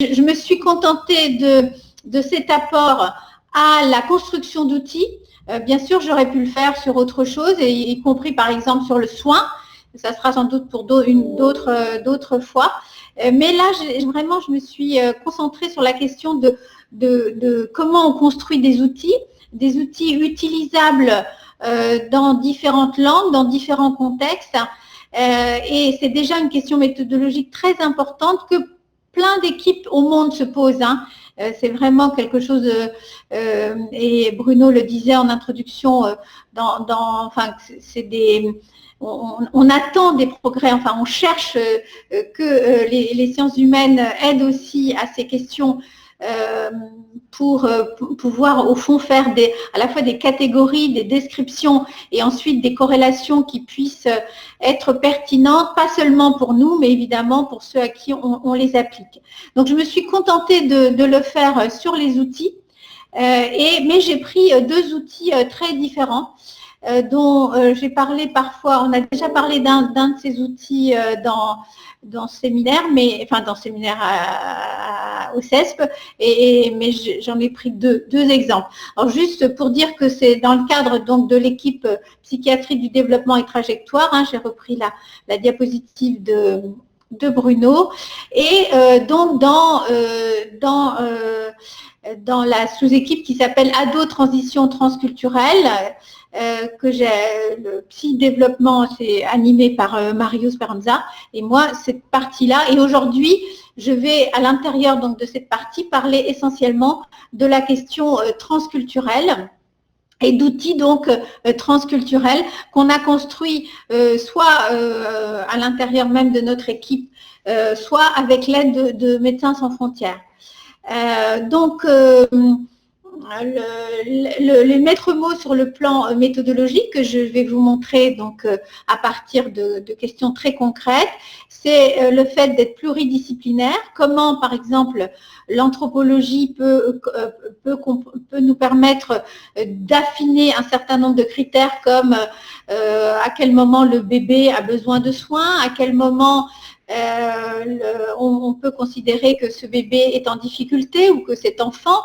je me suis contentée de cet apport à la construction d'outils. Bien sûr, j'aurais pu le faire sur autre chose, y compris par exemple sur le soin. Ça sera sans doute pour d'autres fois. Mais là, vraiment, je me suis concentrée sur la question de comment on construit des outils utilisables dans différentes langues, dans différents contextes. Et c'est déjà une question méthodologique très importante que plein d'équipes au monde se posent. C'est vraiment quelque chose, et Bruno le disait en introduction, enfin, c'est on attend des progrès, enfin on cherche que les sciences humaines aident aussi à ces questions pour pouvoir au fond faire à la fois des catégories, des descriptions et ensuite des corrélations qui puissent être pertinentes, pas seulement pour nous, mais évidemment pour ceux à qui on les applique. Donc je me suis contentée de le faire sur les outils, mais j'ai pris deux outils très différents. Dont j'ai parlé parfois, on a déjà parlé d'un de ces outils dans ce séminaire, enfin dans le séminaire au CESP, mais j'en ai pris deux exemples. Alors juste pour dire que c'est dans le cadre donc de l'équipe psychiatrie du développement et trajectoire, j'ai repris la diapositive de Bruno, et donc dans la sous-équipe qui s'appelle Ado Transition Transculturelle, que j'ai, le psy-développement, c'est animé par Mario Speranza, et moi, cette partie-là, et aujourd'hui, je vais, à l'intérieur donc de cette partie, parler essentiellement de la question transculturelle et d'outils donc transculturels qu'on a construits soit à l'intérieur même de notre équipe, soit avec l'aide de Médecins sans frontières. Donc, les maîtres mots sur le plan méthodologique que je vais vous montrer donc à partir de questions très concrètes, c'est le fait d'être pluridisciplinaire. Comment, par exemple, l'anthropologie peut nous permettre d'affiner un certain nombre de critères comme à quel moment le bébé a besoin de soins, à quel moment on peut considérer que ce bébé est en difficulté ou que cet enfant.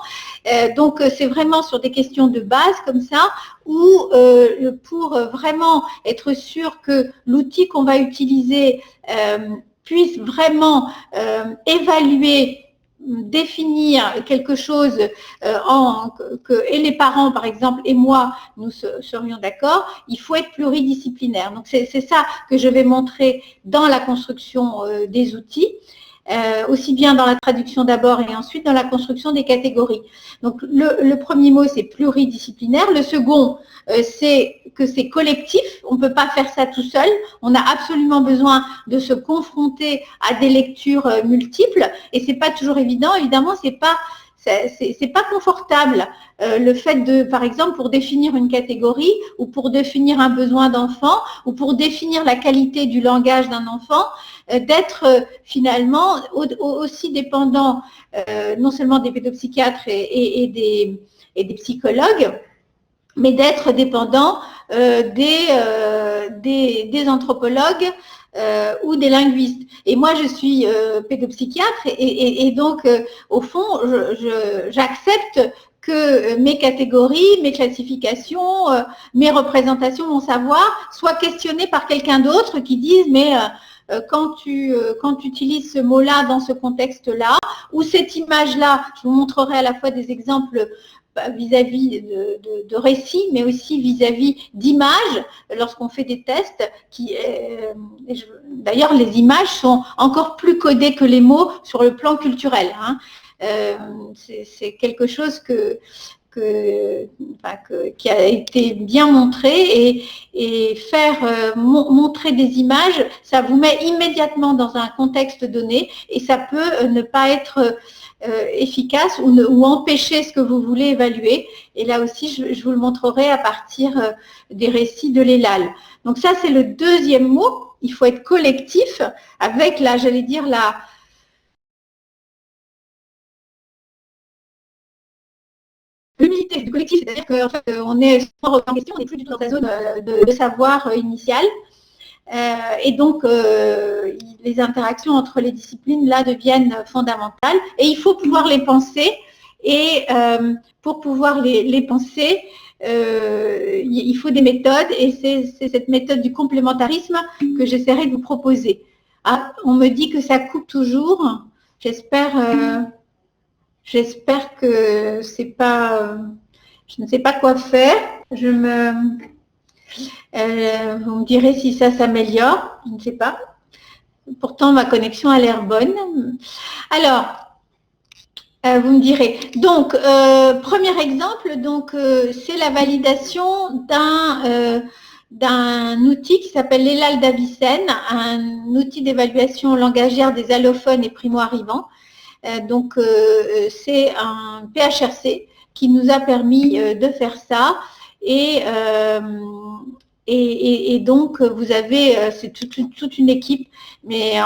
Donc, c'est vraiment sur des questions de base comme ça, où pour vraiment être sûr que l'outil qu'on va utiliser puisse vraiment évaluer, définir quelque chose et les parents, par exemple, et moi, nous serions d'accord, il faut être pluridisciplinaire. Donc, c'est ça que je vais montrer dans la construction des outils. Aussi bien dans la traduction d'abord et ensuite dans la construction des catégories. Donc le premier mot, c'est pluridisciplinaire. Le second, c'est que c'est collectif. On ne peut pas faire ça tout seul. On a absolument besoin de se confronter à des lectures multiples et c'est pas toujours évident. Évidemment, c'est pas confortable le fait de, par exemple, pour définir une catégorie ou pour définir un besoin d'enfant ou pour définir la qualité du langage d'un enfant, d'être finalement aussi dépendant non seulement des pédopsychiatres et des psychologues, mais d'être dépendant des anthropologues ou des linguistes. Et moi, je suis pédopsychiatre et donc, au fond, j'accepte que mes catégories, mes classifications, mes représentations, mon savoir soient questionnées par quelqu'un d'autre qui dise mais quand tu utilises ce mot-là dans ce contexte-là, ou cette image-là, je vous montrerai à la fois des exemples vis-à-vis de récits, mais aussi vis-à-vis d'images, lorsqu'on fait des tests. D'ailleurs, les images sont encore plus codées que les mots sur le plan culturel. C'est quelque chose qui a été bien montré et faire montrer des images, ça vous met immédiatement dans un contexte donné et ça peut ne pas être efficace ou empêcher ce que vous voulez évaluer. Et là aussi, je vous le montrerai à partir des récits de l'ELAL. Donc ça, c'est le deuxième mot. Il faut être collectif avec j'allais dire, l'unité du collectif, c'est-à-dire qu'on est sans remettre en question, on n'est plus du tout dans sa zone de savoir initial. Et donc, les interactions entre les disciplines, là, deviennent fondamentales. Et il faut pouvoir les penser. Et pour pouvoir les penser, il faut des méthodes. Et c'est cette méthode du complémentarisme que j'essaierai de vous proposer. Ah, on me dit que ça coupe toujours. J'espère que c'est pas... je ne sais pas quoi faire. Vous me direz si ça s'améliore. Je ne sais pas. Pourtant, ma connexion a l'air bonne. Alors, vous me direz. Donc, premier exemple, c'est la validation d'un outil qui s'appelle l'ELAL d'Avicenne, un outil d'évaluation langagière des allophones et primo-arrivants. C'est un PHRC qui nous a permis de faire ça. Et donc, vous avez, c'est toute une équipe, mais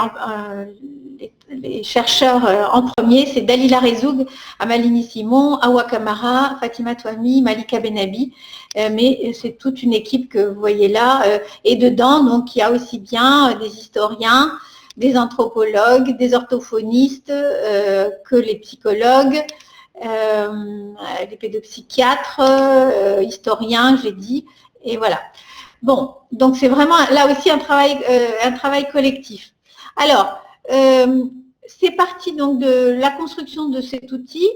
les chercheurs en premier, c'est Dalila Rezoug, Amalini Simon, Awa Kamara, Fatima Touami, Malika Benabi, mais c'est toute une équipe que vous voyez là. Et dedans, donc, il y a aussi bien des historiens, des anthropologues, des orthophonistes, que les psychologues, les pédopsychiatres, historiens, j'ai dit, et voilà. Bon, donc c'est vraiment là aussi un travail collectif. Alors, c'est parti donc de la construction de cet outil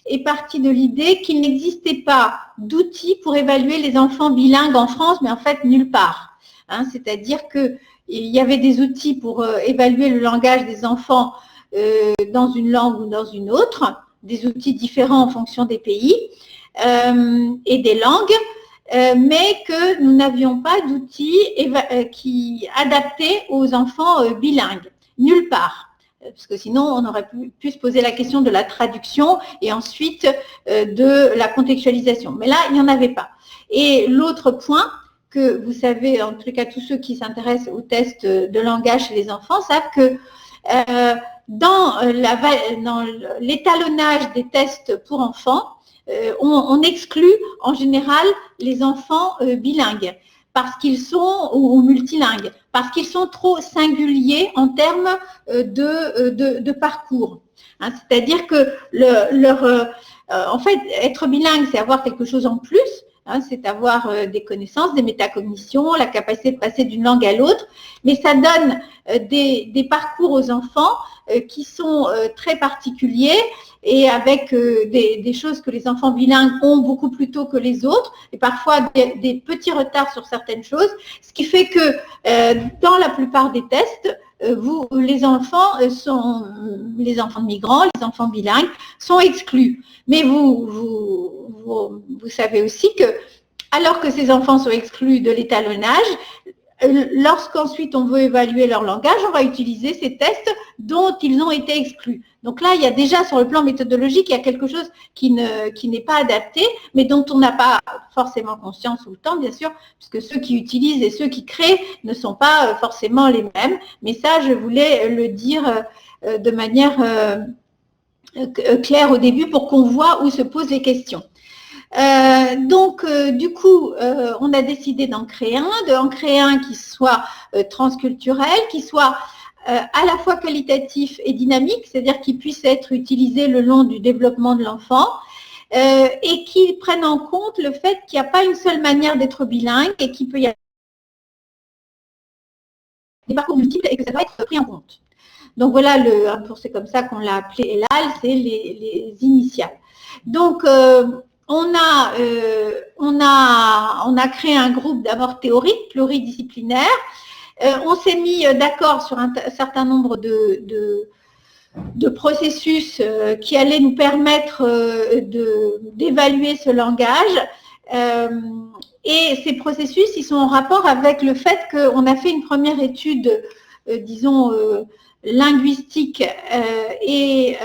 est parti de l'idée qu'il n'existait pas d'outils pour évaluer les enfants bilingues en France, mais en fait nulle part. Hein, c'est-à-dire qu'il y avait des outils pour évaluer le langage des enfants dans une langue ou dans une autre, des outils différents en fonction des pays et des langues, mais que nous n'avions pas d'outils qui adaptés aux enfants bilingues, nulle part. Parce que sinon, on aurait pu se poser la question de la traduction et ensuite de la contextualisation. Mais là, il n'y en avait pas. Et l'autre point, que vous savez, en tout cas tous ceux qui s'intéressent aux tests de langage chez les enfants savent que dans l'étalonnage des tests pour enfants, on exclut en général les enfants bilingues parce qu'ils sont ou multilingues, parce qu'ils sont trop singuliers en termes de parcours. Hein, c'est-à-dire que en fait, être bilingue, c'est avoir quelque chose en plus. Hein, c'est avoir des connaissances, des métacognitions, la capacité de passer d'une langue à l'autre, mais ça donne des parcours aux enfants qui sont très particuliers et avec des choses que les enfants bilingues ont beaucoup plus tôt que les autres, et parfois des petits retards sur certaines choses, ce qui fait que dans la plupart des tests, les enfants de migrants, les enfants bilingues sont exclus. Mais vous savez aussi que, alors que ces enfants sont exclus de l'étalonnage, lorsqu'ensuite on veut évaluer leur langage, on va utiliser ces tests dont ils ont été exclus. Donc là, il y a déjà sur le plan méthodologique, il y a quelque chose qui n'est pas adapté, mais dont on n'a pas forcément conscience tout le temps, bien sûr, puisque ceux qui utilisent et ceux qui créent ne sont pas forcément les mêmes. Mais ça, je voulais le dire de manière claire au début pour qu'on voit où se posent les questions. Du coup, on a décidé d'en créer un qui soit transculturel, qui soit à la fois qualitatif et dynamique, c'est-à-dire qu'il puisse être utilisé le long du développement de l'enfant et qui prenne en compte le fait qu'il n'y a pas une seule manière d'être bilingue et qu'il peut y avoir des parcours multiples et que ça doit être pris en compte. Donc voilà, c'est comme ça qu'on l'a appelé ELAL, c'est les initiales. Donc, on a créé un groupe d'abord théorique, pluridisciplinaire. On s'est mis d'accord sur un certain nombre de processus qui allaient nous permettre d'évaluer ce langage. Et ces processus, ils sont en rapport avec le fait qu'on a fait une première étude, disons, linguistique et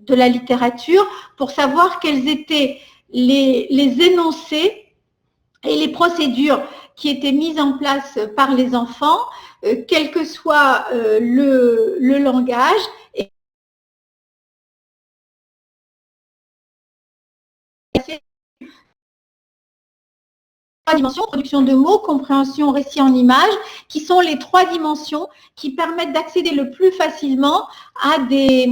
de la littérature pour savoir quels étaient les énoncés et les procédures qui étaient mises en place par les enfants, quel que soit le langage. Et dimensions, production de mots, compréhension, récit en images, qui sont les 3 dimensions qui permettent d'accéder le plus facilement à des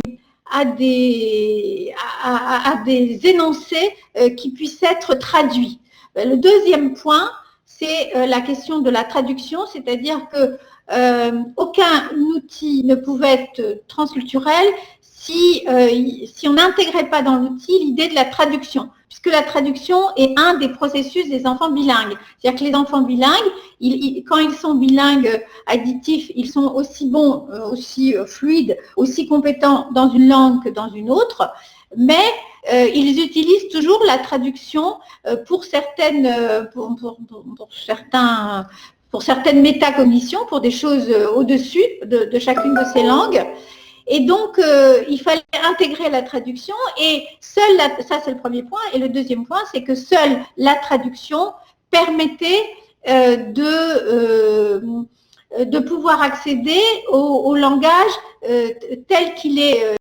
énoncés qui puissent être traduits. Le deuxième point, c'est la question de la traduction, c'est-à-dire que aucun outil ne pouvait être transculturel si on n'intégrait pas dans l'outil l'idée de la traduction, puisque la traduction est un des processus des enfants bilingues. C'est-à-dire que les enfants bilingues, quand ils sont bilingues additifs, ils sont aussi bons, aussi fluides, aussi compétents dans une langue que dans une autre, mais ils utilisent toujours la traduction pour certaines métacognitions, pour des choses au-dessus de chacune de ces langues. Et donc, il fallait intégrer la traduction et ça c'est le premier point. Et le deuxième point, c'est que seule la traduction permettait de pouvoir accéder au langage tel qu'il est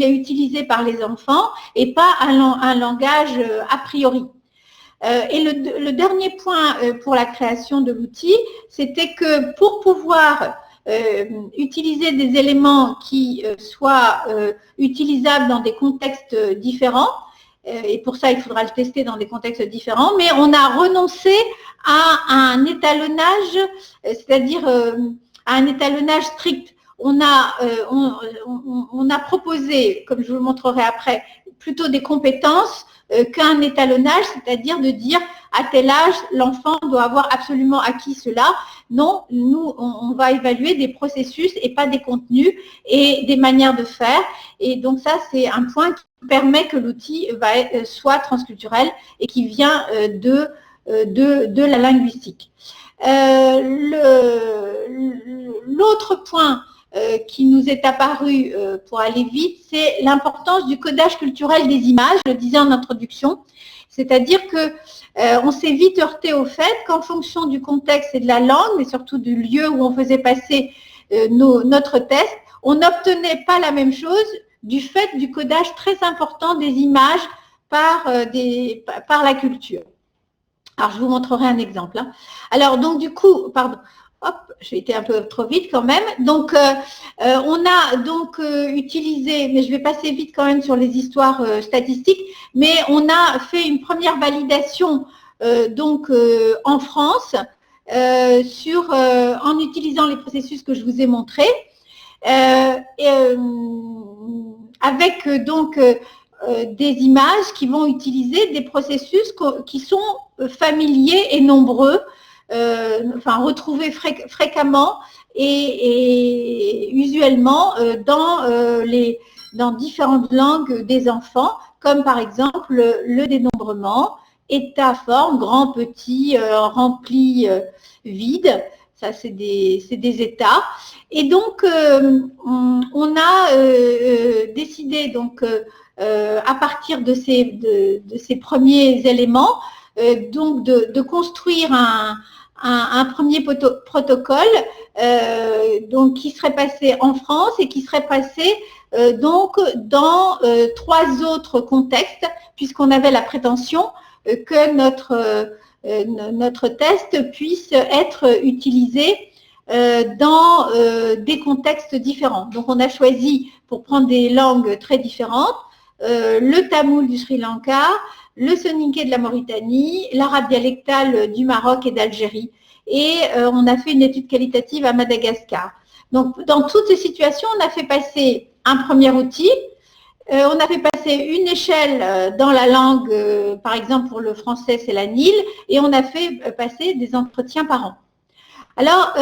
utilisé par les enfants et pas un langage a priori. Et le dernier point pour la création de l'outil, c'était que pour pouvoir utiliser des éléments qui soient utilisables dans des contextes différents, et pour ça il faudra le tester dans des contextes différents, mais on a renoncé à un étalonnage, c'est-à-dire à un étalonnage strict. On a proposé, comme je vous le montrerai après, plutôt des compétences qu'un étalonnage, c'est-à-dire de dire à tel âge, l'enfant doit avoir absolument acquis cela. Non, nous, on va évaluer des processus et pas des contenus et des manières de faire. Et donc ça, c'est un point qui permet que l'outil soit transculturel et qui vient de la linguistique. L'autre point qui nous est apparu pour aller vite, c'est l'importance du codage culturel des images, je le disais en introduction, c'est-à-dire que on s'est vite heurté au fait qu'en fonction du contexte et de la langue, mais surtout du lieu où on faisait passer notre test, on n'obtenait pas la même chose du fait du codage très important des images par la culture. Alors, je vous montrerai un exemple. Hein. Alors, donc du coup, pardon, hop, j'ai été un peu trop vite quand même. Donc, on a donc utilisé, mais je vais passer vite quand même sur les histoires statistiques, mais on a fait une première validation en France en utilisant les processus que je vous ai montrés, avec des images qui vont utiliser des processus qui sont familiers et nombreux, retrouvés fréquemment et usuellement dans différentes langues des enfants, comme par exemple le dénombrement, état, forme, grand, petit, rempli, vide. Ça, c'est des états. Et donc, on a décidé, donc, à partir de ces premiers éléments, donc de construire un premier protocole donc qui serait passé en France et qui serait passé donc dans 3 autres contextes, puisqu'on avait la prétention que notre test puisse être utilisé dans des contextes différents. Donc, on a choisi, pour prendre des langues très différentes, le tamoul du Sri Lanka, le soninké de la Mauritanie, l'arabe dialectal du Maroc et d'Algérie. Et on a fait une étude qualitative à Madagascar. Donc, dans toutes ces situations, on a fait passer un premier outil, on a fait passer une échelle dans la langue, par exemple pour le français, c'est la NIL, et on a fait passer des entretiens par an. Alors,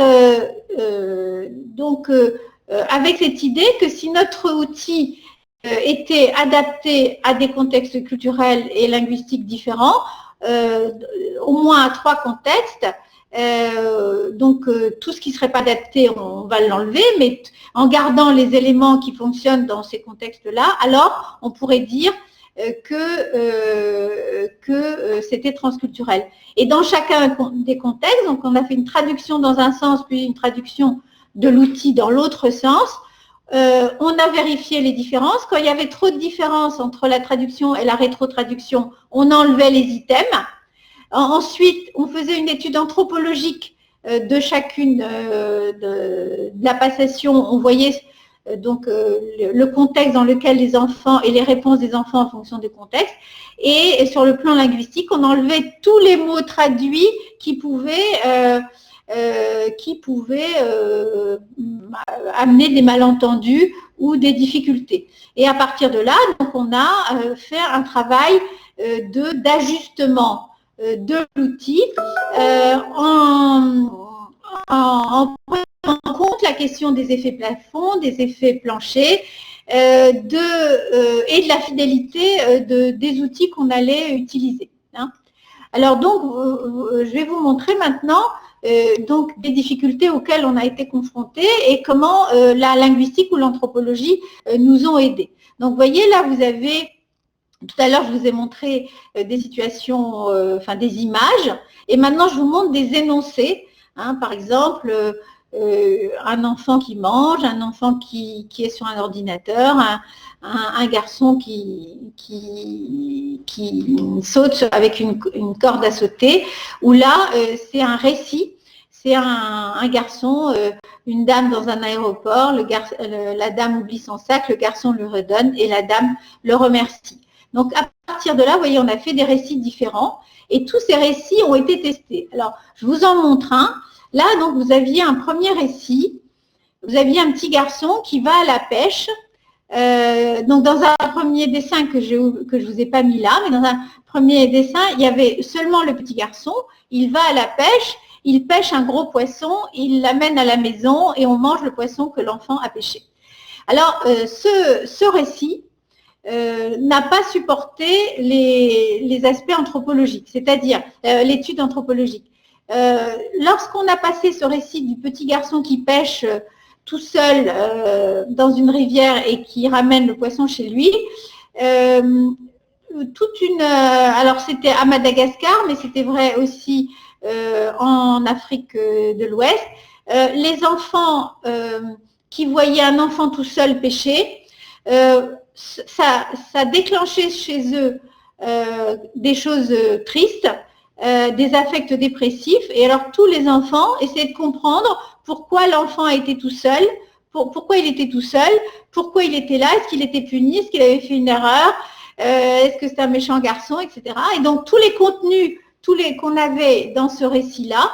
avec cette idée que si notre outil était adapté à des contextes culturels et linguistiques différents, au moins à 3 contextes, tout ce qui ne serait pas adapté, on va l'enlever, mais en gardant les éléments qui fonctionnent dans ces contextes-là, alors on pourrait dire que c'était transculturel. Et dans chacun des contextes, donc on a fait une traduction dans un sens, puis une traduction de l'outil dans l'autre sens. On a vérifié les différences. Quand il y avait trop de différences entre la traduction et la rétrotraduction, on enlevait les items. Ensuite, on faisait une étude anthropologique de chacune de la passation. On voyait donc le contexte dans lequel les enfants et les réponses des enfants en fonction du contexte. Et sur le plan linguistique, on enlevait tous les mots traduits qui pouvaient amener des malentendus ou des difficultés. Et à partir de là, donc, on a fait un travail d'ajustement de l'outil en prenant en compte la question des effets plafonds, des effets planchers et de la fidélité des outils qu'on allait utiliser. Hein. Alors donc, je vais vous montrer maintenant donc des difficultés auxquelles on a été confrontés et comment la linguistique ou l'anthropologie nous ont aidés. Donc, vous voyez, là, vous avez, tout à l'heure, je vous ai montré des situations, enfin des images, et maintenant, je vous montre des énoncés. Hein, par exemple, un enfant qui mange, un enfant qui est sur un ordinateur, un garçon qui saute avec une corde à sauter, où là, c'est un récit, c'est un garçon, une dame dans un aéroport, la dame oublie son sac, le garçon le redonne et la dame le remercie. Donc, à partir de là, vous voyez, on a fait des récits différents et tous ces récits ont été testés. Alors, je vous en montre un. Là, donc, vous aviez un premier récit. Vous aviez un petit garçon qui va à la pêche. Donc, dans un premier dessin que je vous ai pas mis là, mais dans un premier dessin, il y avait seulement le petit garçon. Il va à la pêche, il pêche un gros poisson, il l'amène à la maison et on mange le poisson que l'enfant a pêché. Alors, ce récit n'a pas supporté les aspects anthropologiques, c'est-à-dire l'étude anthropologique. Lorsqu'on a passé ce récit du petit garçon qui pêche tout seul dans une rivière et qui ramène le poisson chez lui, alors c'était à Madagascar, mais c'était vrai aussi en Afrique de l'Ouest, les enfants qui voyaient un enfant tout seul pêcher, ça déclenchait chez eux des choses tristes, des affects dépressifs. Et alors, tous les enfants essaient de comprendre pourquoi l'enfant a été tout seul, pourquoi il était tout seul, pourquoi il était là, est-ce qu'il était puni, est-ce qu'il avait fait une erreur, est-ce que c'est un méchant garçon, etc. Et donc, tous les contenus, qu'on avait dans ce récit-là,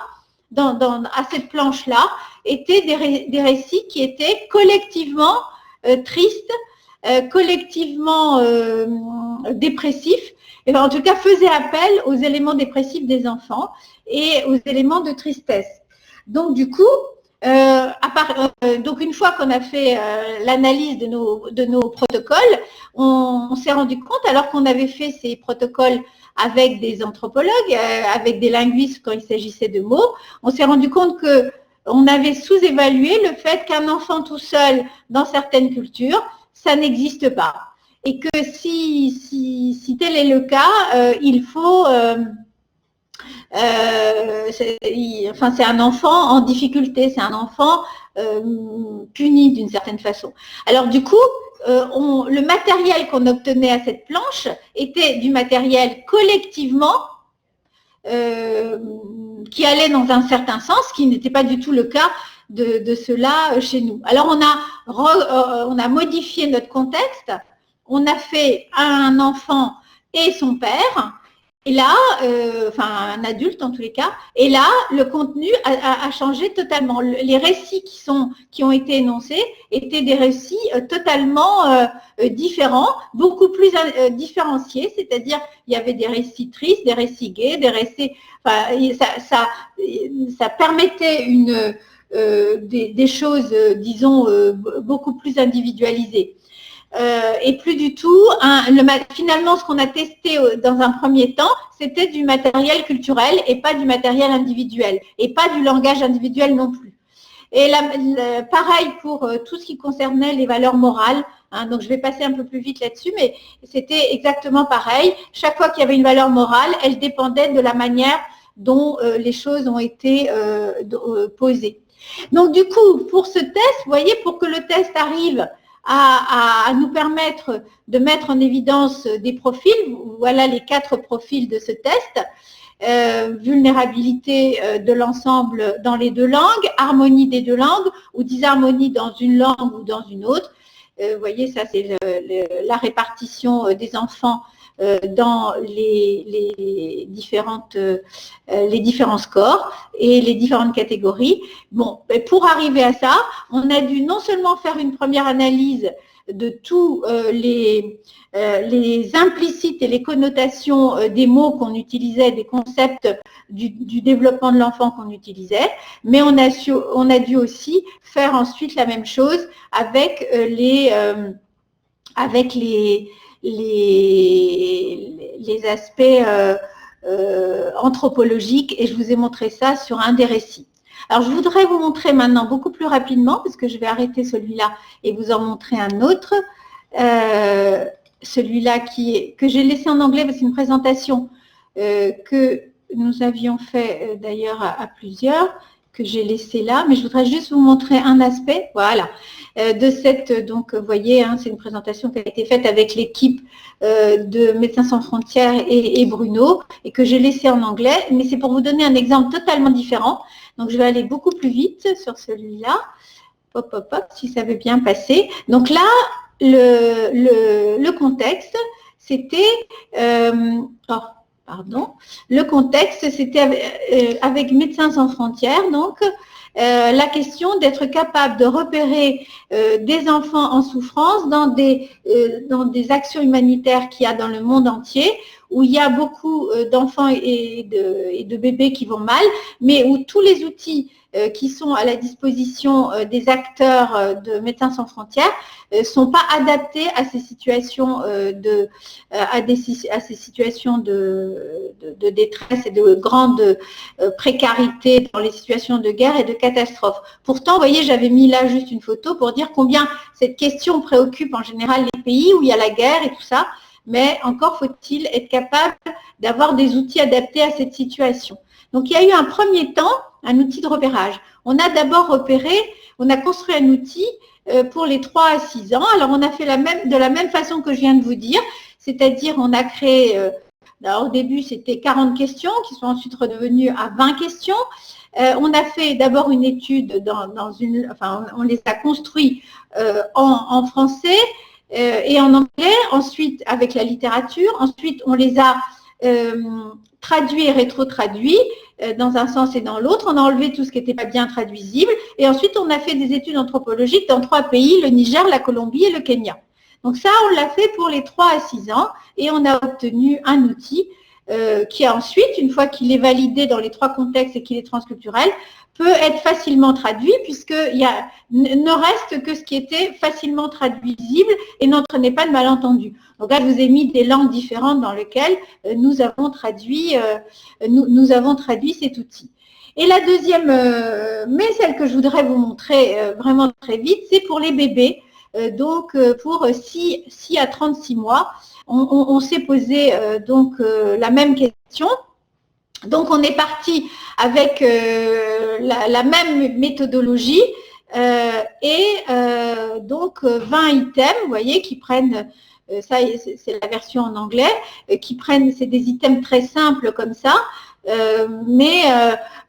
à cette planche-là, étaient des récits qui étaient collectivement tristes, collectivement dépressifs, et en tout cas faisaient appel aux éléments dépressifs des enfants et aux éléments de tristesse. Donc du coup, donc une fois qu'on a fait l'analyse de nos protocoles, on s'est rendu compte, alors qu'on avait fait ces protocoles avec des anthropologues, avec des linguistes quand il s'agissait de mots, on s'est rendu compte qu'on avait sous-évalué le fait qu'un enfant tout seul dans certaines cultures, ça n'existe pas. Et que si tel est le cas, il faut... c'est un enfant en difficulté, c'est un enfant puni d'une certaine façon. Alors du coup, le matériel qu'on obtenait à cette planche était du matériel collectivement qui allait dans un certain sens, ce qui n'était pas du tout le cas de cela chez nous. Alors on a modifié notre contexte, on a fait un enfant et son père, et là, enfin un adulte en tous les cas, et là, le contenu a changé totalement. Les récits qui ont été énoncés étaient des récits totalement différents, beaucoup plus différenciés, c'est-à-dire il y avait des récits tristes, des récits gays, des récits... Enfin, ça permettait des choses, disons, beaucoup plus individualisées. Et plus du tout, finalement, ce qu'on a testé dans un premier temps, c'était du matériel culturel et pas du matériel individuel, et pas du langage individuel non plus. Et pareil pour tout ce qui concernait les valeurs morales, hein, donc je vais passer un peu plus vite là-dessus, mais c'était exactement pareil. Chaque fois qu'il y avait une valeur morale, elle dépendait de la manière dont les choses ont été posées. Donc du coup, pour ce test, vous voyez, pour que le test arrive à nous permettre de mettre en évidence des profils, voilà les 4 profils de ce test, vulnérabilité de l'ensemble dans les deux langues, harmonie des deux langues ou disharmonie dans une langue ou dans une autre. Vous voyez, ça c'est la répartition des enfants dans les différents scores et les différentes catégories. Bon, pour arriver à ça, on a dû non seulement faire une première analyse de tous les implicites et les connotations des mots qu'on utilisait, des concepts du développement de l'enfant qu'on utilisait, mais on a dû aussi faire ensuite la même chose avec les aspects anthropologiques, et je vous ai montré ça sur un des récits. Alors, je voudrais vous montrer maintenant beaucoup plus rapidement, parce que je vais arrêter celui-là et vous en montrer un autre. Celui-là que j'ai laissé en anglais, parce que c'est une présentation que nous avions fait d'ailleurs à plusieurs, que j'ai laissé là, mais je voudrais juste vous montrer un aspect, voilà, de cette, donc vous voyez, hein, c'est une présentation qui a été faite avec l'équipe de Médecins sans frontières et Bruno, et que j'ai laissé en anglais, mais c'est pour vous donner un exemple totalement différent. Donc je vais aller beaucoup plus vite sur celui-là, hop, hop, hop, si ça veut bien passer. Donc là, le contexte, c'était, le contexte, c'était avec Médecins sans frontières, donc la question d'être capable de repérer des enfants en souffrance dans des actions humanitaires qu'il y a dans le monde entier, où il y a beaucoup d'enfants et de bébés qui vont mal, mais où tous les outils qui sont à la disposition des acteurs de Médecins sans frontières ne sont pas adaptés à ces situations de détresse et de grande précarité dans les situations de guerre et de catastrophe. Pourtant, vous voyez, j'avais mis là juste une photo pour dire combien cette question préoccupe en général les pays où il y a la guerre et tout ça, mais encore faut-il être capable d'avoir des outils adaptés à cette situation. Donc, il y a eu un premier temps, un outil de repérage. On a d'abord repéré, on a construit un outil pour les 3 à 6 ans. Alors, on a fait de la même façon que je viens de vous dire, c'est-à-dire on a créé, au début, c'était 40 questions qui sont ensuite redevenues à 20 questions. On a fait d'abord une étude on les a construits en français et en anglais, ensuite avec la littérature, ensuite on les a traduits et rétro-traduits dans un sens et dans l'autre, on a enlevé tout ce qui n'était pas bien traduisible, et ensuite on a fait des études anthropologiques dans 3 pays, le Niger, la Colombie et le Kenya. Donc ça, on l'a fait pour les 3 à 6 ans, et on a obtenu un outil qui a ensuite, une fois qu'il est validé dans les 3 contextes et qu'il est transculturel, peut être facilement traduit, puisqu'il ne reste que ce qui était facilement traduisible et n'entraînait pas de malentendu. Donc là, je vous ai mis des langues différentes dans lesquelles nous avons traduit cet outil. Et la deuxième, mais celle que je voudrais vous montrer vraiment très vite, c'est pour les bébés. Donc, pour 6 à 36 mois, on s'est posé la même question. Donc, on est parti avec la même méthodologie donc 20 items, vous voyez, qui prennent, ça c'est la version en anglais, c'est des items très simples comme ça,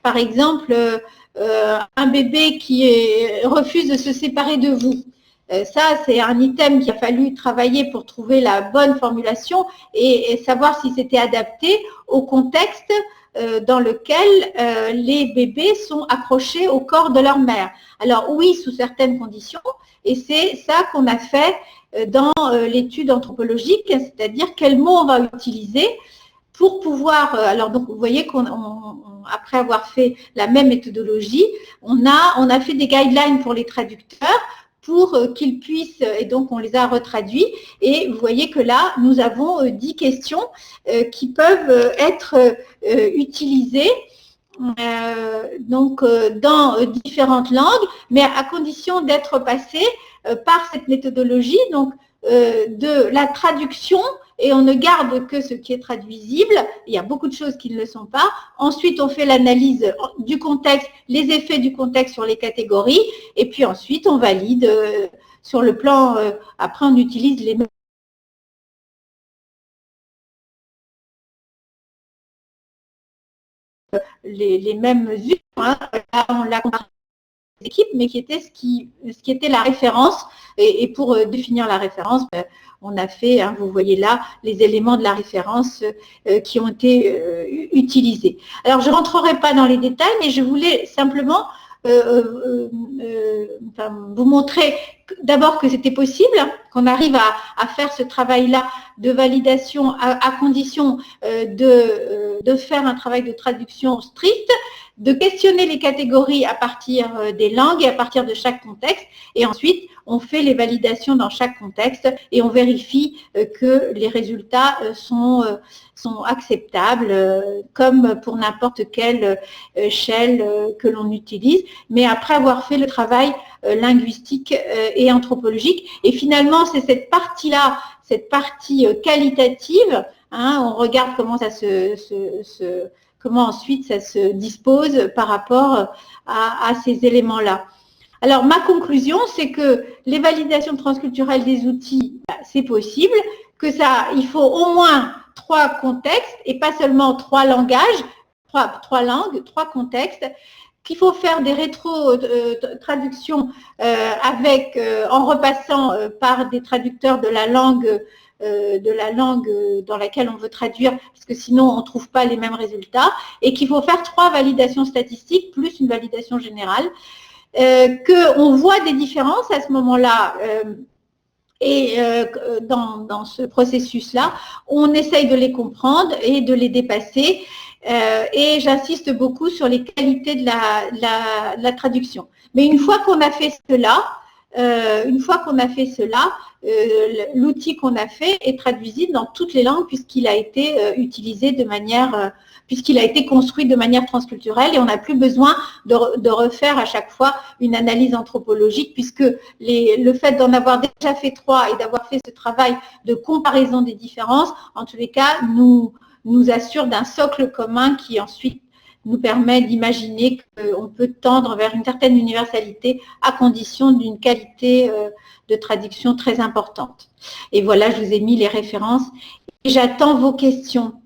par exemple, un bébé qui refuse de se séparer de vous. Ça, c'est un item qu'il a fallu travailler pour trouver la bonne formulation et savoir si c'était adapté au contexte dans lequel les bébés sont accrochés au corps de leur mère. Alors oui, sous certaines conditions, et c'est ça qu'on a fait dans l'étude anthropologique, c'est-à-dire quels mots on va utiliser pour pouvoir, alors donc vous voyez qu'après avoir fait la même méthodologie, on a fait des guidelines pour les traducteurs pour qu'ils puissent, et donc on les a retraduits, et vous voyez que là, nous avons 10 questions qui peuvent être utilisées dans différentes langues, mais à condition d'être passées par cette méthodologie, donc de la traduction, et on ne garde que ce qui est traduisible. Il y a beaucoup de choses qui ne le sont pas. Ensuite, on fait l'analyse du contexte, les effets du contexte sur les catégories, et puis ensuite, on valide sur le plan, après on utilise les les mêmes mesures. Hein. Là, on l'a comparé aux équipes, mais qui était ce qui était la référence. Et pour définir la référence, on a fait, hein, vous voyez là, les éléments de la référence qui ont été utilisés. Alors, je ne rentrerai pas dans les détails, mais je voulais simplement vous montrer d'abord que c'était possible, qu'on arrive à faire ce travail-là de validation à condition de faire un travail de traduction stricte, de questionner les catégories à partir des langues et à partir de chaque contexte. Et ensuite, on fait les validations dans chaque contexte et on vérifie que les résultats sont acceptables, comme pour n'importe quelle shell que l'on utilise, mais après avoir fait le travail linguistique et anthropologique. Et finalement, c'est cette partie-là, cette partie qualitative, hein, on regarde comment ça comment ensuite ça se dispose par rapport à ces éléments-là. Alors, ma conclusion, c'est que les validations transculturelles des outils, c'est possible, que il faut au moins 3 contextes et pas seulement 3 langages, 3 langues, 3 contextes, qu'il faut faire des rétro-traductions en repassant par des traducteurs de la langue dans laquelle on veut traduire, parce que sinon on ne trouve pas les mêmes résultats, et qu'il faut faire 3 validations statistiques plus une validation générale, qu'on voit des différences à ce moment-là. Et dans ce processus-là, on essaye de les comprendre et de les dépasser. Et j'insiste beaucoup sur les qualités de la traduction. Mais une fois qu'on a fait cela, l'outil qu'on a fait est traduisible dans toutes les langues puisqu'il a été utilisé puisqu'il a été construit de manière transculturelle et on n'a plus besoin de refaire à chaque fois une analyse anthropologique puisque le fait d'en avoir déjà fait 3 et d'avoir fait ce travail de comparaison des différences, en tous les cas, nous assure d'un socle commun qui ensuite nous permet d'imaginer qu'on peut tendre vers une certaine universalité à condition d'une qualité de traduction très importante. Et voilà, je vous ai mis les références et j'attends vos questions.